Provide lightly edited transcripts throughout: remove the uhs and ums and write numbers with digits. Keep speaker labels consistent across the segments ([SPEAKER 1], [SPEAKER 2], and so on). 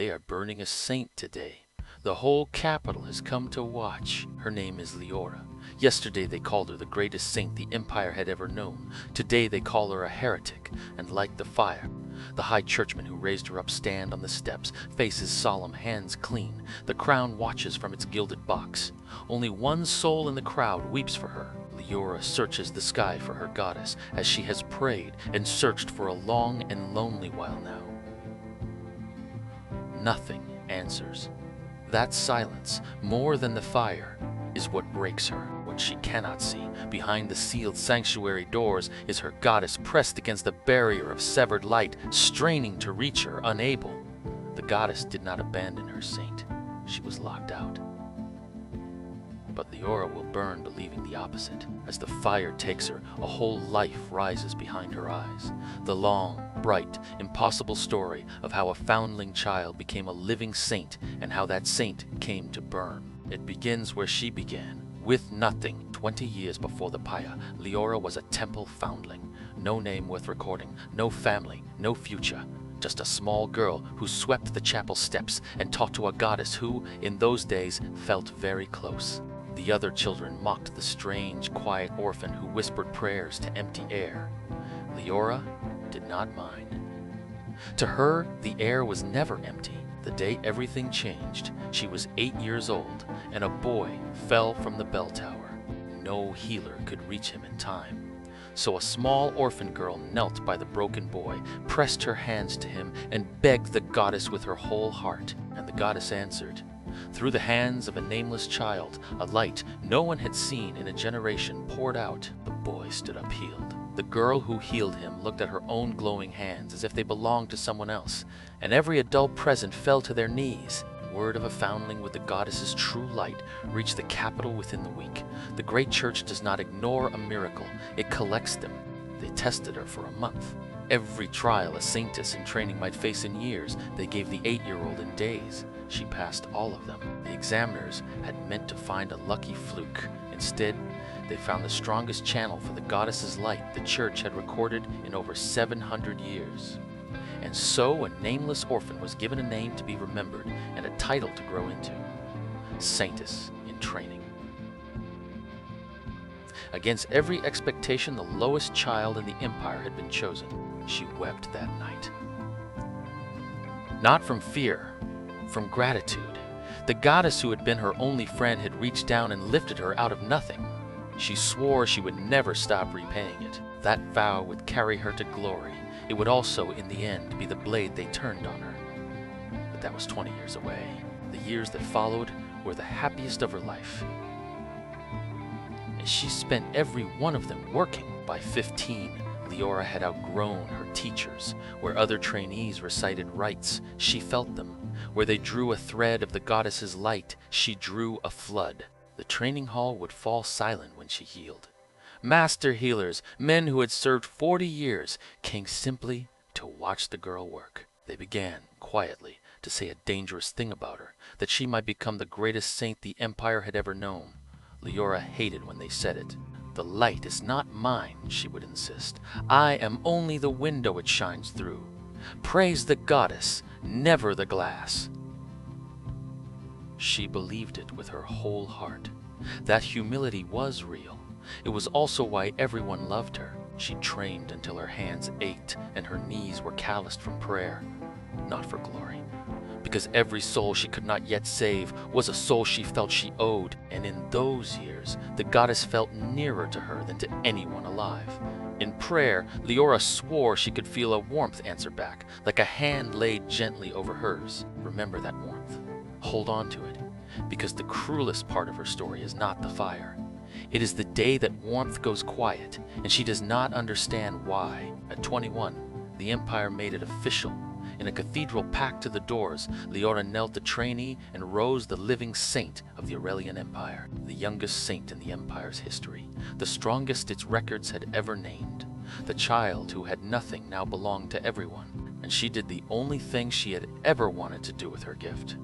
[SPEAKER 1] They are burning a saint today. The whole capital has come to watch. Her name is Leora. Yesterday they called her the greatest saint the Empire had ever known. Today they call her a heretic and light the fire. The high churchman who raised her up stand on the steps, faces solemn, hands clean. The crown watches from its gilded box. Only one soul in the crowd weeps for her. Leora searches the sky for her goddess, as she has prayed and searched for a long and lonely while now. Nothing answers. That silence, more than the fire, is what breaks her. What she cannot see, behind the sealed sanctuary doors, is her goddess pressed against the barrier of severed light, straining to reach her, unable. The goddess did not abandon her saint. She was locked out. But Leora will burn believing the opposite. As the fire takes her, a whole life rises behind her eyes. The long, bright, impossible story of how a foundling child became a living saint and how that saint came to burn. It begins where she began, with nothing. 20 years before the pyre, Leora was a temple foundling. No name worth recording, no family, no future. Just a small girl who swept the chapel steps and talked to a goddess who, in those days, felt very close. The other children mocked the strange, quiet orphan who whispered prayers to empty air. Leora did not mind. To her, the air was never empty. The day everything changed, she was 8 years old, and a boy fell from the bell tower. No healer could reach him in time. So a small orphan girl knelt by the broken boy, pressed her hands to him, and begged the goddess with her whole heart. And the goddess answered. Through the hands of a nameless child, a light no one had seen in a generation poured out. The boy stood up healed. The girl who healed him looked at her own glowing hands as if they belonged to someone else, and every adult present fell to their knees. Word of a foundling with the goddess's true light reached the capital within the week. The great church does not ignore a miracle, it collects them. They tested her for a month. Every trial a saintess in training might face in years, they gave the 8-year-old in days. She passed all of them. The examiners had meant to find a lucky fluke. Instead, they found the strongest channel for the goddess's light the church had recorded in over 700 years. And so a nameless orphan was given a name to be remembered and a title to grow into. Saintess in training. Against every expectation, the lowest child in the empire had been chosen. She wept that night. Not from fear, from gratitude. The goddess who had been her only friend had reached down and lifted her out of nothing. She swore she would never stop repaying it. That vow would carry her to glory. It would also, in the end, be the blade they turned on her. But that was 20 years away. The years that followed were the happiest of her life. And she spent every one of them working. By 15, Leora had outgrown her teachers. Where other trainees recited rites, she felt them. Where they drew a thread of the goddess's light, she drew a flood. The training hall would fall silent when she healed. Master healers, men who had served 40 years, came simply to watch the girl work. They began, quietly, to say a dangerous thing about her, that she might become the greatest saint the empire had ever known. Leora hated when they said it. The light is not mine, she would insist. I am only the window it shines through. Praise the goddess, never the glass. She believed it with her whole heart. That humility was real. It was also why everyone loved her. She trained until her hands ached and her knees were calloused from prayer, not for glory. Because every soul she could not yet save was a soul she felt she owed, and in those years, the goddess felt nearer to her than to anyone alive. In prayer, Leora swore she could feel a warmth answer back, like a hand laid gently over hers. Remember that warmth. Hold on to it, because the cruelest part of her story is not the fire. It is the day that warmth goes quiet, and she does not understand why. At 21, the empire made it official. In a cathedral packed to the doors, Leora knelt a trainee and rose the living saint of the Aurelian Empire, the youngest saint in the empire's history, the strongest its records had ever named. The child who had nothing now belonged to everyone, and she did the only thing she had ever wanted to do with her gift.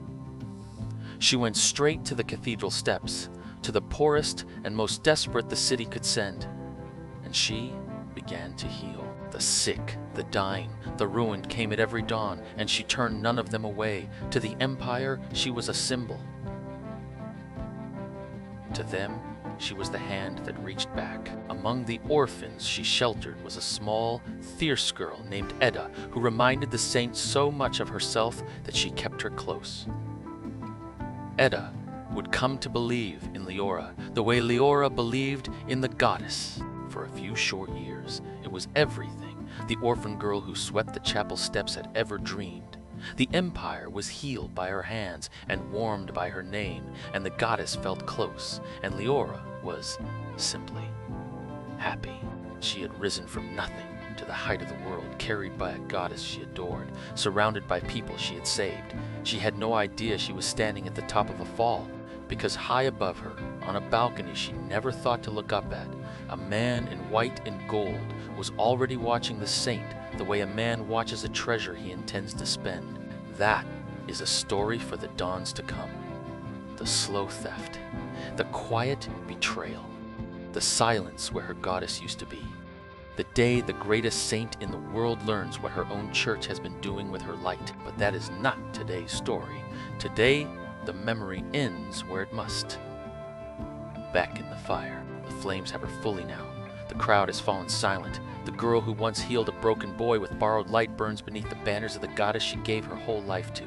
[SPEAKER 1] She went straight to the cathedral steps, to the poorest and most desperate the city could send, and she began to heal. The sick, the dying, the ruined came at every dawn, and she turned none of them away. To the empire, she was a symbol. To them, she was the hand that reached back. Among the orphans she sheltered was a small, fierce girl named Edda, who reminded the saints so much of herself that she kept her close. Edda would come to believe in Leora, the way Leora believed in the goddess. For a few short years, it was everything the orphan girl who swept the chapel steps had ever dreamed. The empire was healed by her hands and warmed by her name, and the goddess felt close, and Leora was simply happy. She had risen from nothing to the height of the world, carried by a goddess she adored, surrounded by people she had saved. She had no idea she was standing at the top of a fall, because high above her, on a balcony she never thought to look up at, a man in white and gold was already watching the saint the way a man watches a treasure he intends to spend. That is a story for the dawns to come. The slow theft, the quiet betrayal, the silence where her goddess used to be. The day the greatest saint in the world learns what her own church has been doing with her light. But that is not today's story. Today, the memory ends where it must. Back in the fire. The flames have her fully now. The crowd has fallen silent. The girl who once healed a broken boy with borrowed light burns beneath the banners of the goddess she gave her whole life to.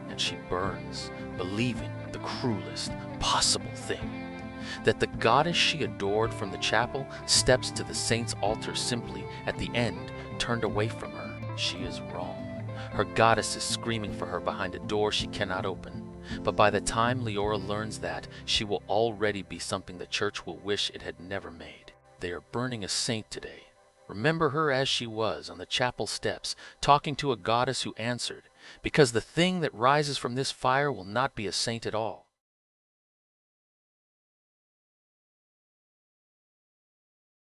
[SPEAKER 1] And she burns, believing the cruelest possible thing. That the goddess she adored from the chapel steps to the saint's altar simply, at the end, turned away from her. She is wrong. Her goddess is screaming for her behind a door she cannot open. But by the time Leora learns that, she will already be something the church will wish it had never made. They are burning a saint today. Remember her as she was on the chapel steps, talking to a goddess who answered, because the thing that rises from this fire will not be a saint at all.